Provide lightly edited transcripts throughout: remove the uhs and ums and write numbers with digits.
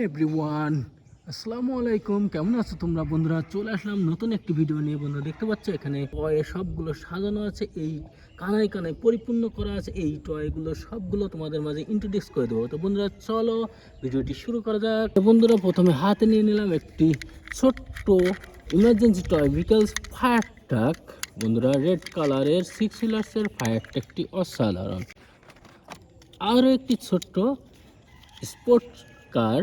Everyone, আসসালামু আলাইকুম। কেমন আছো তোমরা বন্ধুরা? চলে আসলাম নতুন একটি ভিডিও নিয়ে। বন্ধুরা দেখতে পাচ্ছ এখানে টয় সবগুলো সাজানো আছে, এই কানায় কানায় পরিপূর্ণ করা আছে। এই টয়গুলো সবগুলো তোমাদের মাঝে ইন্ট্রোডিউস করে দেবো। তো বন্ধুরা চলো ভিডিওটি শুরু করা যাক। তো বন্ধুরা প্রথমে হাতে নিয়ে নিলাম একটি ছোট্ট emergency toy vehicles fire truck. বন্ধুরা রেড কালারের 6 হুইলার্সের ফায়ার ট্রাকটি অসাধারণ। আরও একটি ছোট্ট স্পোর্টস কার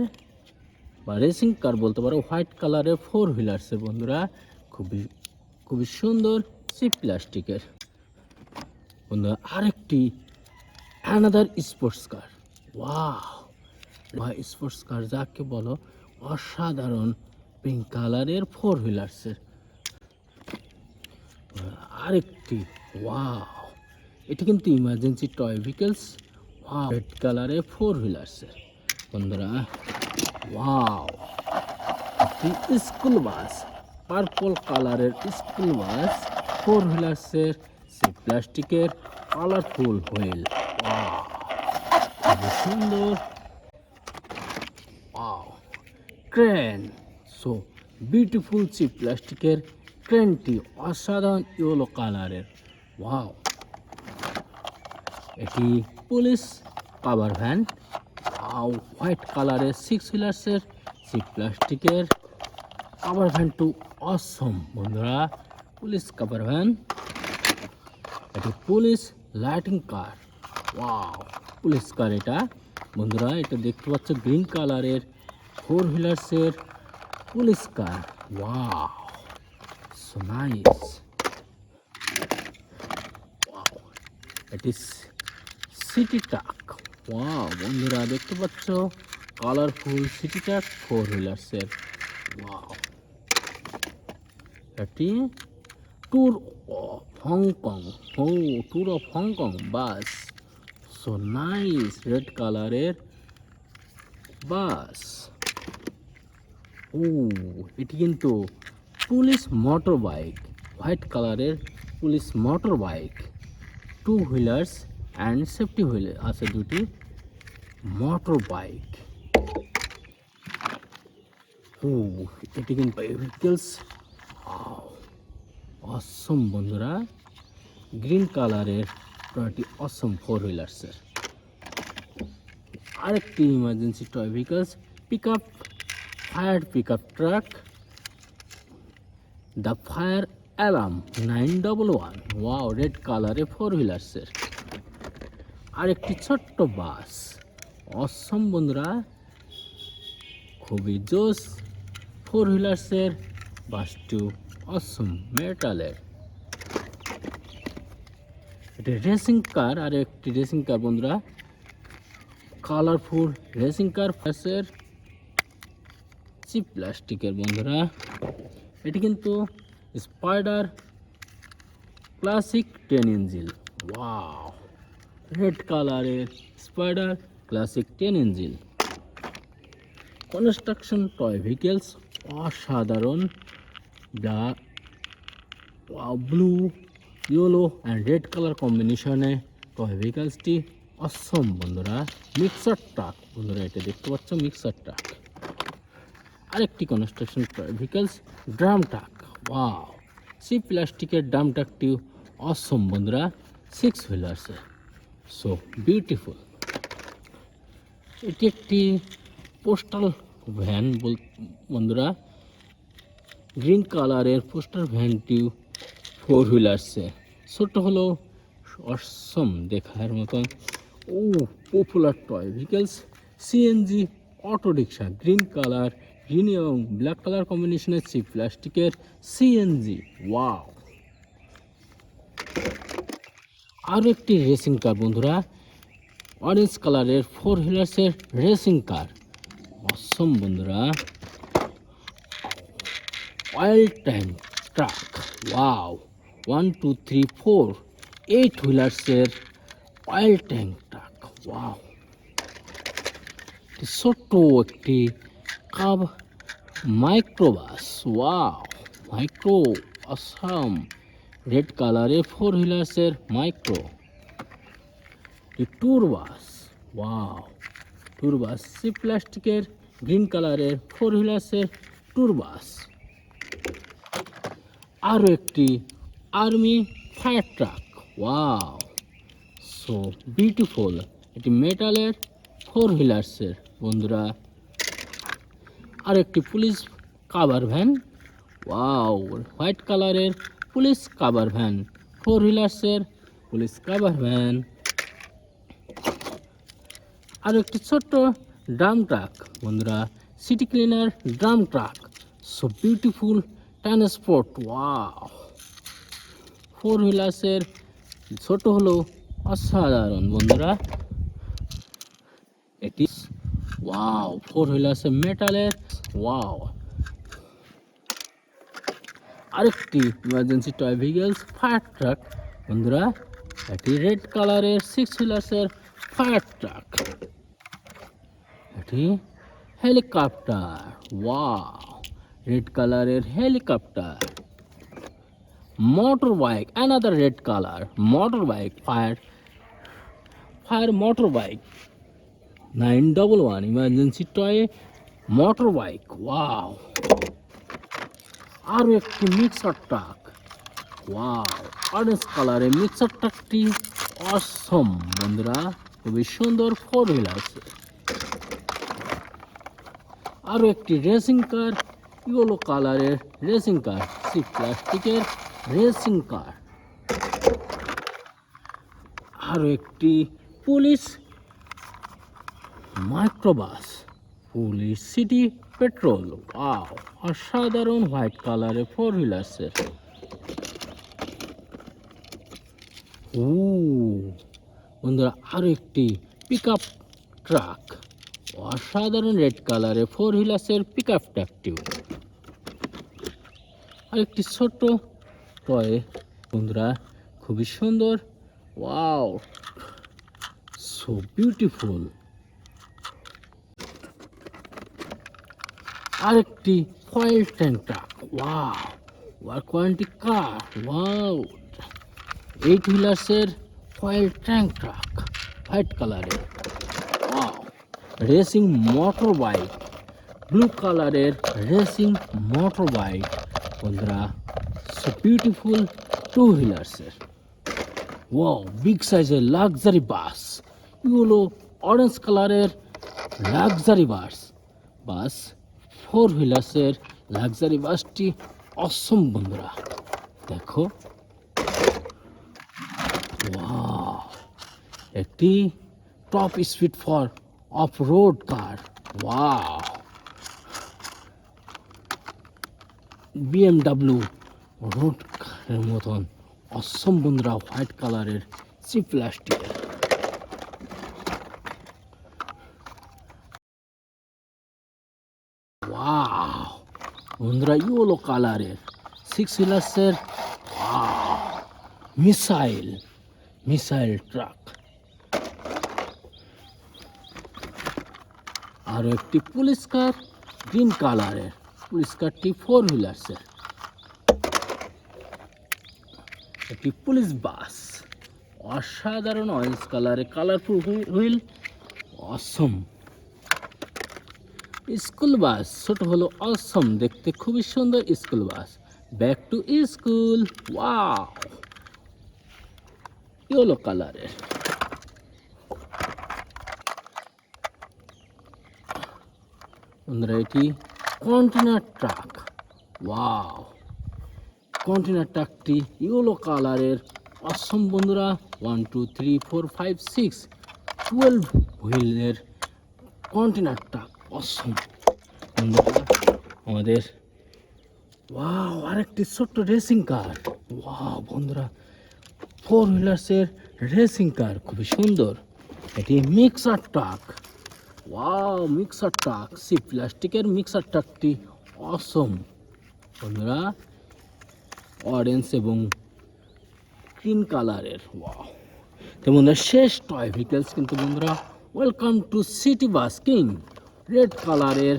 বা রেসিং কার বলতে পারো, হোয়াইট কালারের 4 হুইলার্সের। বন্ধুরা খুবই সুন্দর সি প্লাস্টিকের। বন্ধুরা আরেকটি another sports car. Wow, sports car যাকে বলো, অসাধারণ পিঙ্ক কালারের 4 হুইলার্সের। আরেকটি ওয়াও, এটি কিন্তু emergency toy vehicles. Wow, red কালারের 4 হুইলার্সের। বন্ধুরা ওয়াও, একটি স্কুল বাস, পার্পল কালারের স্কুল বাস 4 হুইলার্সের, সে প্লাস্টিকের কালারফুল হুইল। ওয়াও, খুবই সুন্দর। ওয়াও, ক্রেন, সো বিউটিফুল সি প্লাস্টিকের ক্রেনটি অসাধারণ ইয়েলো কালারের। ওয়াও, এটি পুলিশ পাওয়ার ভ্যান। হোয়াইট কালারের 6 হুইলার্সের সি প্লাস্টিকের পাওয়ার ভ্যান টু অসম। বন্ধুরা পুলিশ কাভার ভ্যান, এটি police lighting car. Wow, police car এটা। বন্ধুরা এটা দেখতে পাচ্ছ গ্রিন কালারের 4 হুইলার্সের police car. Wow, so nice. Wow, এটি সিটি ট্রাক। ওয়াও, বন্ধুরা দেখতে পাচ্ছ কালারফুল সিটি ট্রাক 4 হুইলার্সের। ওয়াও, এটি tour of Hong. Tour of Hong বাস, সো নাইস, রেড কালারের বাস। এটি কিন্তু পুলিশ মোটর বাইক, হোয়াইট কালারের police motorbike, 2 wheelers and safety wheel আছে দুটি মোটর বাইক। এটি কিন্তু ভেহিকলস অসম। বন্ধুরা গ্রিন কালারের টয়টি অসম 4 হুইলার্সের। আরেকটি emergency toy vehicles pick up, fire pick up truck, the fire alarm 911। Wow, red কালারে 4 হুইলার্সের। আরেকটি ছোট্ট বাস অসম। বন্ধুরা খুবই জোস 4 হুইলার্সের বাসটি অসম মেটালের। এটি রেসিং কার, আর একটি রেসিং কার। বন্ধুরা কালারফুল রেসিং কার ফ্যাসের চিপ প্লাস্টিকের। বন্ধুরা এটি কিন্তু স্পাইডার ক্লাসিক 10 ইঞ্জিল। ওয়াও, রেড কালারের স্পাইডার ক্লাসিক 10 ইঞ্জিল। কনস্ট্রাকশন টয় ভেহিকলস অসাধারণ। Blue, yellow and red colour কম্বিনেশনে টয় ভেহিকলসটি অসম। বন্ধুরা মিক্সার ট্রাক। বন্ধুরা এটা দেখতে পাচ্ছ মিক্সার ট্রাক। আরেকটি construction toy vehicles drum truck. Wow, সি প্লাস্টিকের ড্রাম ট্রাকটি অসম। বন্ধুরা 6 হুইলার্সের, সো বিউটিফুল। এটি একটি পোস্টাল ভ্যান। বন্ধুরা গ্রিন কালারের পোস্টাল ভ্যানটি 4 হুইলার্সে, ছোট হলেও অসম দেখার মতন। Popular toy vehicles CNG auto rickshaw, green colour, green এবং ব্ল্যাক কালার কম্বিনেশনের সি প্লাস্টিকের সিএনজি। ওয়াও, আরও একটি রেসিং কার। বন্ধুরা অরেঞ্জ কালারের 4 হুইলার্সের রেসিং কার অসম। বন্ধুরা অয়েল ট্যাঙ্ক ট্রাক। ওয়াও, 1 2 3 4 8 হুইলার্সের অয়েল ট্যাঙ্ক ট্রাক। ওয়াও, ছোট্ট একটি cab microbus. Wow, micro awesome, red কালারের 4 হুইলার্সের micro. Tour bus. Wow, tour bus সি প্লাস্টিকের গ্রিন কালারের 4 হুইলার্সের ট্যুর বাস। আরও একটি army fire truck. Wow, so beautiful. এটি মেটালের 4 হুইলার্সের বন্ধুরা। আর একটি police cover van. Wow, white কালারের পুলিশ কাভার ভ্যান, 4 হুইলার্সের পুলিশ কাভার ভ্যান। আর একটি ছোট্ট ড্রাম ট্রাক বন্ধুরা, city cleaner drum truck. So beautiful transport. Wow, 4 হুইলার্সের, ছোট হলো অসাধারণ বন্ধুরা। এটি ওয়াও, 4 হুইলার্সের মেটালের। ওয়াও, আরেকটি emergency toy vehicles fire truck বন্ধুরা। এটি রেড কালারের 6 হুইলার্সের ফায়ার ট্রাক। এটি হেলিকপ্টার। ওয়াও, রেড কালারের helicopter. Motor bike, another red colour motor bike, fire motor bike 911 emergency toy motor bike. Wow, আরও একটি মিক্সার ট্রাক। ওয়াও, অরেঞ্জ কালারের mixer ট্রাকটি অসম বন্ধুরা, খুবই সুন্দর 4 হুইলার্স। আরও একটি রেসিং কার, ইয়েলো কালারের রেসিং কার, প্লাস্টিকের রেসিং কার। আরও একটি police microbus, police city petrol. Wow, অসাধারণ হোয়াইট কালারের 4 হুইলার্সের। ও বন্ধুরা, আরও একটি পিক আপ ট্রাক, অসাধারণ রেড কালারের 4 হুইলার্সের পিক আপ ট্রাকটিও। আর একটি ছোট্ট টয় বন্ধুরা, খুবই সুন্দর। Wow, so beautiful. আরেকটি oil tank truck. Wow, war quality car. Wow, 8 হুইলার্সের ফয়েল ট্যাঙ্ক ট্রাক, হোয়াইট কালারের। Wow, racing motor bike, blue কালারের রেসিং মোটর বাইক বন্ধুরা। সো বিউটিফুল 2 হুইলার্সের। ওয়াও, বিগ সাইজের লাক্সারি বাস, এগুলো অরেঞ্জ কালারের লাক্সারি বাস 4 হুইলার্সের লাক্সারি বাসটি অসম বন্ধুরা। দেখো, ওয়াও, একটি top speed for of road car. Wow, BMW road কারের মতন অসম বন্ধুরা, হোয়াইট কালারের প্লাস্টিকের। ওয়াও বন্ধুরা, ইয়েলো কালারের 6 হুইলার্সের মিসাইল ট্রাক। আরও একটি পুলিশ কার, গ্রিন কালারের পুলিশ কারটি 4 হুইলার্সের। একটি পুলিশ বাস, অসাধারণ অরেঞ্জ কালারের colourful wheel, awesome. School bus, ছোট হলো অসম, দেখতে খুবই সুন্দর school bus. Back to school. Wow, yellow কালারের। বন্ধুরা, এটি কন্টেনার ট্রাক। ওয়াও, কন্টেনার ট্রাকটি ইয়েলো কালারের অসম বন্ধুরা। 1 2 3 4 5 6 12 হুইলের কন্টেনার ট্রাক, অসম বন্ধুরা আমাদের। ওয়াও, আরেকটি ছোট্ট রেসিং কার। ওয়াও বন্ধুরা, 4 হুইলার্সের রেসিং কার, খুবই সুন্দর। এটি mixer truck. Wow, mixer truck, প্লাস্টিকের মিক্সার ট্রাকটি অসম বন্ধুরা, অরেঞ্জ এবং গ্রিন কালারের। ওয়াও, তো বন্ধুরা, শেষ টয় ভেহিকলস কিন্তু বন্ধুরা, welcome to city bus king, red কালারের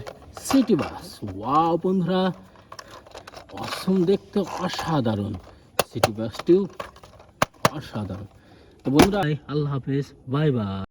সিটি বাস। ওয়াও বন্ধুরা, অসম, দেখতে অসাধারণ, সিটি বাসটিও অসাধারণ। তো বন্ধুরা, আল্লাহ হাফেজ, বাই বাই।